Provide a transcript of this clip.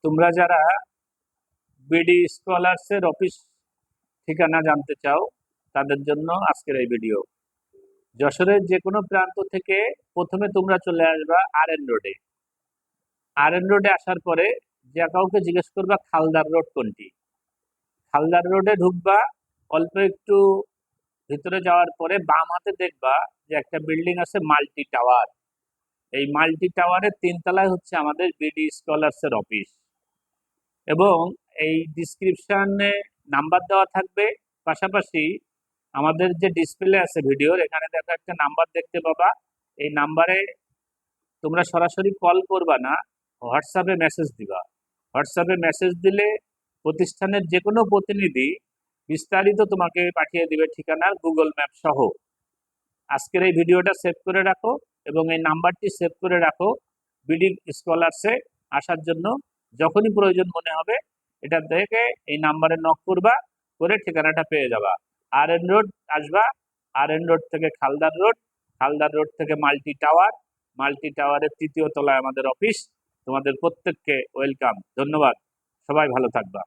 তোমরা যারা BD স্কলার্সের office ঠিকানা জানতে চাও তাদের জন্য আজকের এই ভিডিও। যশোরের যে কোনো প্রান্ত থেকে প্রথমে তোমরা চলে আসবা RN রোডে। RN রোডে আসার পরে যে কাউকে জিজ্ঞেস করবা খালদার রোড কোনটি। খালদার রোডে ঢুকবা, অল্প একটু ভিতরে যাওয়ার পরে বাম হাতে দেখবা যে একটা বিল্ডিং আছে মাল্টি টাওয়ার। এই মাল্টি টাওয়ারের 3 তলায় হচ্ছে আমাদের বিডি স্কলার্সের অফিস, এবং এই ডিসক্রিপশনে নাম্বার দেওয়া থাকবে। পাশাপাশি আমাদের যে ডিসপ্লে আছে ভিডিওর, এখানে দেখো একটা নাম্বার দেখতে পাবা। এই নাম্বারে তোমরা সরাসরি কল করবা না, হোয়াটসঅ্যাপে মেসেজ দিবা। হোয়াটসঅ্যাপে মেসেজ দিলে প্রতিষ্ঠানের যে কোনো প্রতিনিধি বিস্তারিত তোমাকে পাঠিয়ে দিবে ঠিকানার গুগল ম্যাপ সহ। আজকের এই ভিডিওটা সেভ করে রাখো এবং এই নাম্বারটি সেভ করে রাখো। বিডি স্কলার্সে আসার জন্য যখনই প্রয়োজন মনে হবে এটা দেখে এই নাম্বারে নক করবা, করে ঠিকানাটা পেয়ে যাবা। RN রোড আসবা, RN রোড থেকে খালদার রোড, খালদার রোড থেকে মাল্টি টাওয়ার, মাল্টি টাওয়ারের 3য় তলায় আমাদের অফিস। তোমাদের প্রত্যেককে ওয়েলকাম, ধন্যবাদ। সবাই ভালো থাকবা।